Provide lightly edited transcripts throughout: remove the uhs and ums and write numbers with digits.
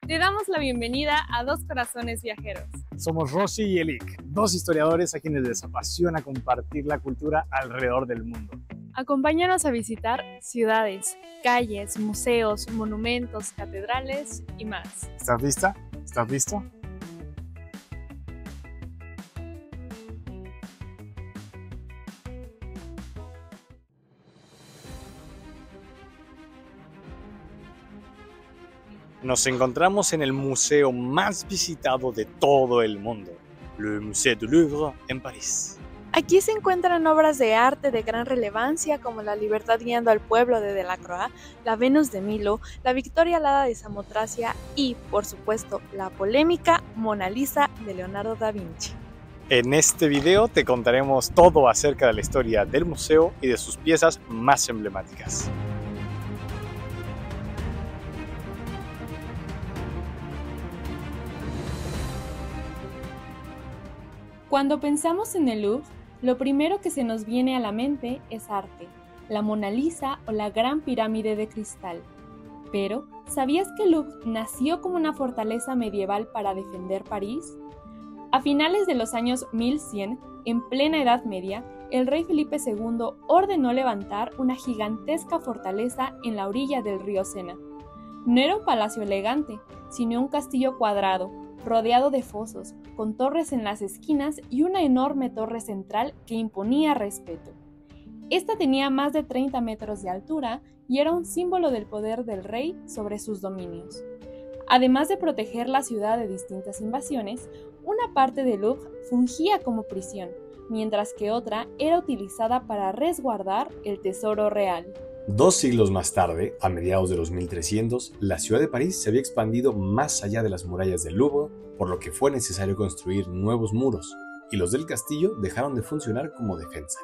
Te damos la bienvenida a Dos Corazones Viajeros. Somos Rosy y Elik, dos historiadores a quienes les apasiona compartir la cultura alrededor del mundo. Acompáñanos a visitar ciudades, calles, museos, monumentos, catedrales y más. ¿Estás lista? ¿Estás listo? Nos encontramos en el museo más visitado de todo el mundo, el Musée du Louvre en París. Aquí se encuentran obras de arte de gran relevancia como La Libertad guiando al pueblo de Delacroix, La Venus de Milo, La Victoria alada de Samotracia y, por supuesto, la polémica Mona Lisa de Leonardo da Vinci. En este video te contaremos todo acerca de la historia del museo y de sus piezas más emblemáticas. Cuando pensamos en el Louvre, lo primero que se nos viene a la mente es arte, la Mona Lisa o la Gran Pirámide de Cristal. Pero, ¿sabías que el Louvre nació como una fortaleza medieval para defender París? A finales de los años 1100, en plena Edad Media, el rey Felipe II ordenó levantar una gigantesca fortaleza en la orilla del río Sena. No era un palacio elegante, sino un castillo cuadrado, rodeado de fosos, con torres en las esquinas y una enorme torre central que imponía respeto. Esta tenía más de 30 metros de altura y era un símbolo del poder del rey sobre sus dominios. Además de proteger la ciudad de distintas invasiones, una parte del Louvre fungía como prisión, mientras que otra era utilizada para resguardar el tesoro real. 2 siglos más tarde, a mediados de los 1300, la ciudad de París se había expandido más allá de las murallas del Louvre, por lo que fue necesario construir nuevos muros, y los del castillo dejaron de funcionar como defensa.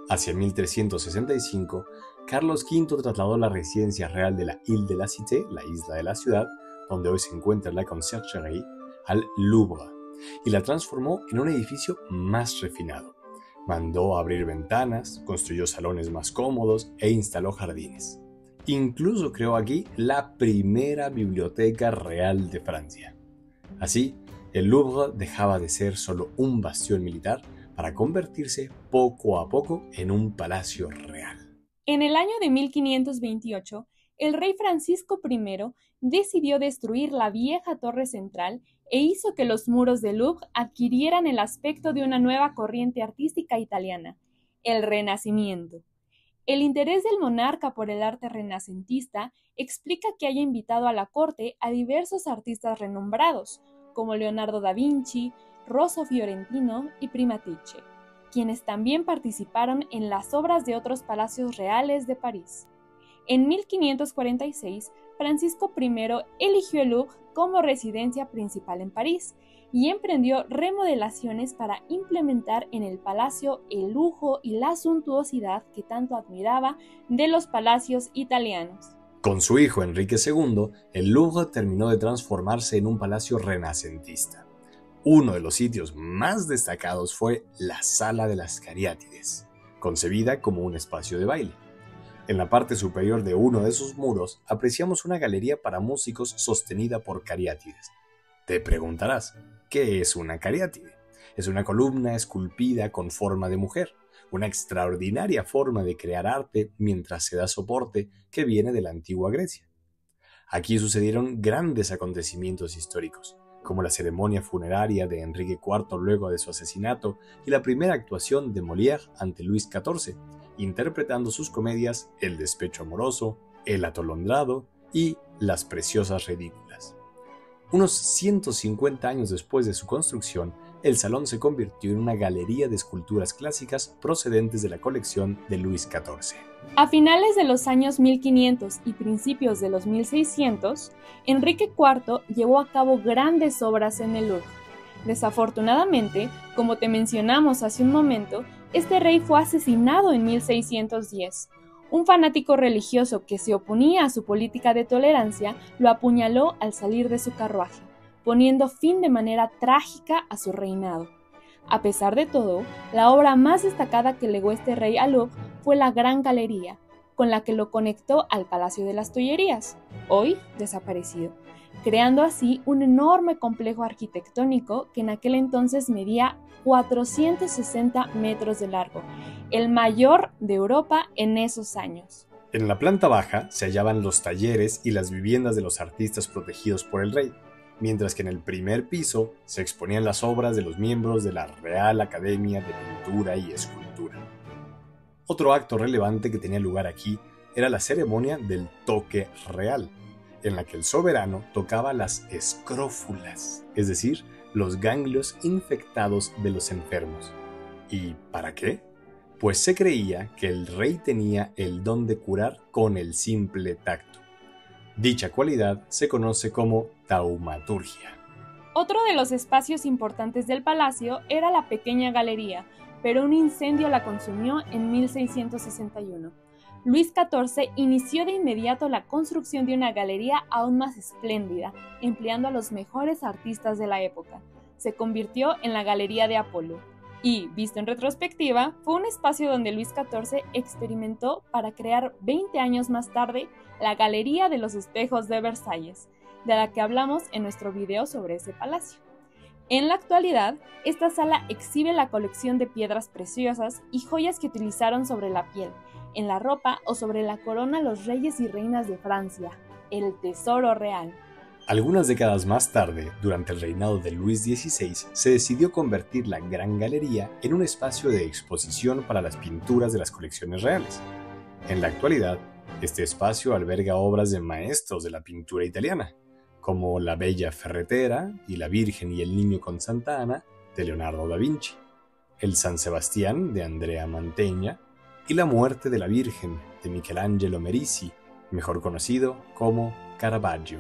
Hacia 1365, Carlos V trasladó la residencia real de la Ile de la Cité, la isla de la ciudad, donde hoy se encuentra la Conciergerie, al Louvre, y la transformó en un edificio más refinado. Mandó abrir ventanas, construyó salones más cómodos e instaló jardines. Incluso creó aquí la primera biblioteca real de Francia. Así, el Louvre dejaba de ser solo un bastión militar para convertirse poco a poco en un palacio real. En el año de 1528, el rey Francisco I decidió destruir la vieja torre central e hizo que los muros del Louvre adquirieran el aspecto de una nueva corriente artística italiana, el Renacimiento. El interés del monarca por el arte renacentista explica que haya invitado a la corte a diversos artistas renombrados, como Leonardo da Vinci, Rosso Fiorentino y Primaticce, quienes también participaron en las obras de otros palacios reales de París. En 1546, Francisco I eligió el Louvre como residencia principal en París y emprendió remodelaciones para implementar en el palacio el lujo y la suntuosidad que tanto admiraba de los palacios italianos. Con su hijo Enrique II, el Louvre terminó de transformarse en un palacio renacentista. Uno de los sitios más destacados fue la Sala de las Cariátides, concebida como un espacio de baile. En la parte superior de uno de sus muros apreciamos una galería para músicos sostenida por cariátides. Te preguntarás, ¿qué es una cariátide? Es una columna esculpida con forma de mujer, una extraordinaria forma de crear arte mientras se da soporte que viene de la antigua Grecia. Aquí sucedieron grandes acontecimientos históricos, como la ceremonia funeraria de Enrique IV luego de su asesinato y la primera actuación de Molière ante Luis XIV, interpretando sus comedias El despecho amoroso, El atolondrado y Las preciosas ridículas. Unos 150 años después de su construcción, el salón se convirtió en una galería de esculturas clásicas procedentes de la colección de Luis XIV. A finales de los años 1500 y principios de los 1600, Enrique IV llevó a cabo grandes obras en el Louvre. Desafortunadamente, como te mencionamos hace un momento, este rey fue asesinado en 1610. Un fanático religioso que se oponía a su política de tolerancia lo apuñaló al salir de su carruaje, poniendo fin de manera trágica a su reinado. A pesar de todo, la obra más destacada que legó este rey al Louvre fue la Gran Galería, con la que lo conectó al Palacio de las Tullerías, hoy desaparecido. creando así un enorme complejo arquitectónico que en aquel entonces medía 460 metros de largo, el mayor de Europa en esos años. En la planta baja se hallaban los talleres y las viviendas de los artistas protegidos por el rey, mientras que en el primer piso se exponían las obras de los miembros de la Real Academia de Pintura y Escultura. Otro acto relevante que tenía lugar aquí era la ceremonia del toque real, en la que el soberano tocaba las escrófulas, es decir, los ganglios infectados de los enfermos. ¿Y para qué? Pues se creía que el rey tenía el don de curar con el simple tacto. Dicha cualidad se conoce como taumaturgia. Otro de los espacios importantes del palacio era la pequeña galería, pero un incendio la consumió en 1661. Luis XIV inició de inmediato la construcción de una galería aún más espléndida, empleando a los mejores artistas de la época. Se convirtió en la Galería de Apolo y, visto en retrospectiva, fue un espacio donde Luis XIV experimentó para crear 20 años más tarde la Galería de los Espejos de Versalles, de la que hablamos en nuestro video sobre ese palacio. En la actualidad, esta sala exhibe la colección de piedras preciosas y joyas que utilizaron sobre la piel, en la ropa o sobre la corona los reyes y reinas de Francia, el tesoro real. Algunas décadas más tarde, durante el reinado de Luis XVI, se decidió convertir la Gran Galería en un espacio de exposición para las pinturas de las colecciones reales. En la actualidad, este espacio alberga obras de maestros de la pintura italiana, como La Bella Ferretera y La Virgen y el Niño con Santa Ana, de Leonardo da Vinci, el San Sebastián, de Andrea Mantegna, y La Muerte de la Virgen, de Michelangelo Merisi, mejor conocido como Caravaggio.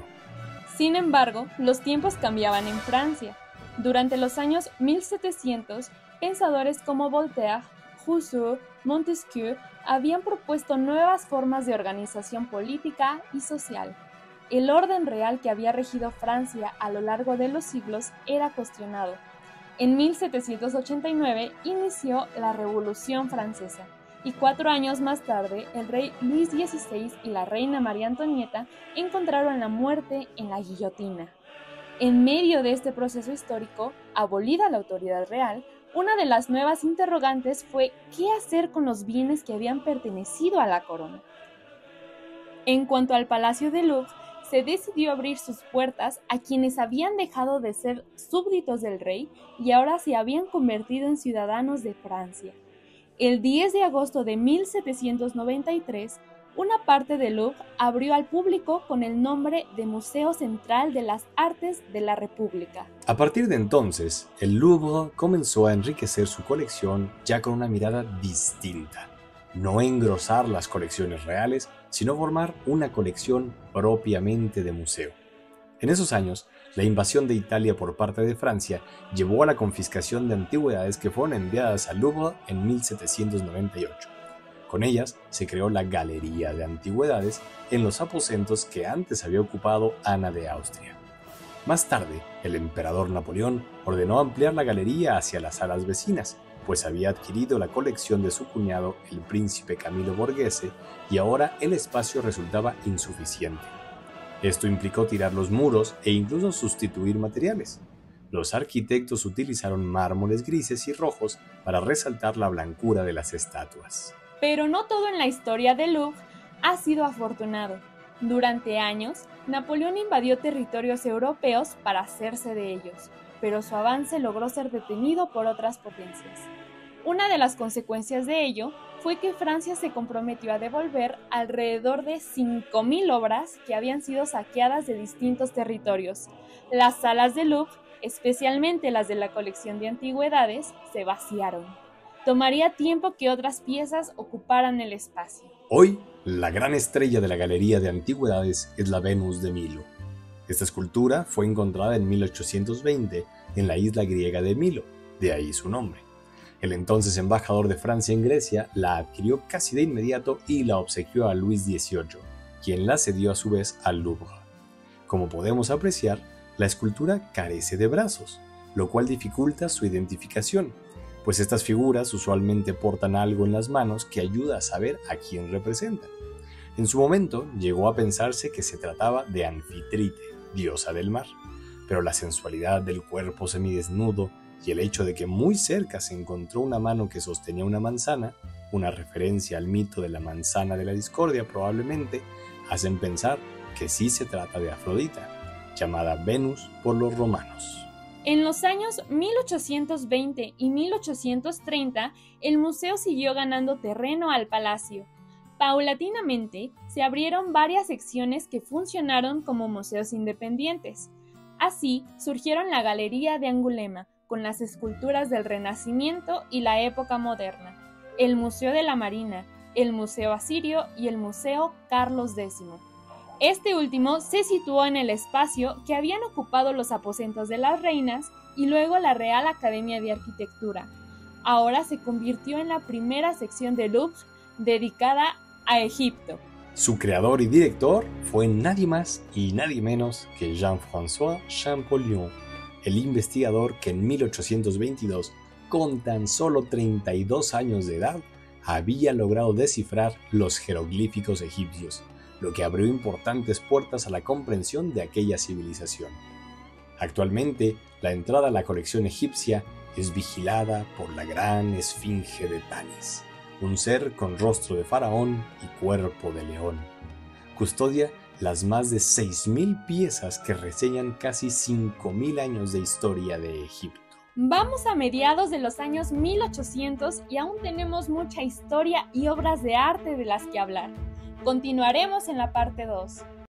Sin embargo, los tiempos cambiaban en Francia. Durante los años 1700, pensadores como Voltaire, Rousseau, Montesquieu habían propuesto nuevas formas de organización política y social. El orden real que había regido Francia a lo largo de los siglos era cuestionado. En 1789 inició la Revolución Francesa y 4 años más tarde el rey Luis XVI y la reina María Antonieta encontraron la muerte en la guillotina. En medio de este proceso histórico, abolida la autoridad real, una de las nuevas interrogantes fue ¿qué hacer con los bienes que habían pertenecido a la corona? En cuanto al Palacio del Louvre, se decidió abrir sus puertas a quienes habían dejado de ser súbditos del rey y ahora se habían convertido en ciudadanos de Francia. El 10 de agosto de 1793, una parte del Louvre abrió al público con el nombre de Museo Central de las Artes de la República. A partir de entonces, el Louvre comenzó a enriquecer su colección ya con una mirada distinta. No engrosar las colecciones reales, sino formar una colección propiamente de museo. En esos años, la invasión de Italia por parte de Francia llevó a la confiscación de antigüedades que fueron enviadas al Louvre en 1798. Con ellas se creó la Galería de Antigüedades en los aposentos que antes había ocupado Ana de Austria. Más tarde, el emperador Napoleón ordenó ampliar la galería hacia las salas vecinas, pues había adquirido la colección de su cuñado, el príncipe Camilo Borghese, y ahora el espacio resultaba insuficiente. Esto implicó tirar los muros e incluso sustituir materiales. Los arquitectos utilizaron mármoles grises y rojos para resaltar la blancura de las estatuas. Pero no todo en la historia del Louvre ha sido afortunado. Durante años, Napoleón invadió territorios europeos para hacerse de ellos, pero su avance logró ser detenido por otras potencias. Una de las consecuencias de ello fue que Francia se comprometió a devolver alrededor de 5.000 obras que habían sido saqueadas de distintos territorios. Las salas del Louvre, especialmente las de la colección de antigüedades, se vaciaron. Tomaría tiempo que otras piezas ocuparan el espacio. Hoy, la gran estrella de la Galería de Antigüedades es la Venus de Milo. Esta escultura fue encontrada en 1820 en la isla griega de Milo, de ahí su nombre. El entonces embajador de Francia en Grecia la adquirió casi de inmediato y la obsequió a Luis XVIII, quien la cedió a su vez al Louvre. Como podemos apreciar, la escultura carece de brazos, lo cual dificulta su identificación, pues estas figuras usualmente portan algo en las manos que ayuda a saber a quién representan. En su momento llegó a pensarse que se trataba de Anfitrite, diosa del mar, pero la sensualidad del cuerpo semidesnudo y el hecho de que muy cerca se encontró una mano que sostenía una manzana, una referencia al mito de la manzana de la discordia probablemente, hacen pensar que sí se trata de Afrodita, llamada Venus por los romanos. En los años 1820 y 1830, el museo siguió ganando terreno al palacio. Paulatinamente, se abrieron varias secciones que funcionaron como museos independientes. Así surgieron la Galería de Angulema, con las esculturas del Renacimiento y la época moderna, el Museo de la Marina, el Museo Asirio y el Museo Carlos X. Este último se situó en el espacio que habían ocupado los aposentos de las reinas y luego la Real Academia de Arquitectura. Ahora se convirtió en la primera sección del Louvre dedicada a Egipto. Su creador y director fue nadie más y nadie menos que Jean-François Champollion, el investigador que en 1822, con tan solo 32 años de edad, había logrado descifrar los jeroglíficos egipcios, lo que abrió importantes puertas a la comprensión de aquella civilización. Actualmente, la entrada a la colección egipcia es vigilada por la gran esfinge de Tanis, un ser con rostro de faraón y cuerpo de león. Custodia las más de 6.000 piezas que reseñan casi 5.000 años de historia de Egipto. Vamos a mediados de los años 1800 y aún tenemos mucha historia y obras de arte de las que hablar. Continuaremos en la parte 2.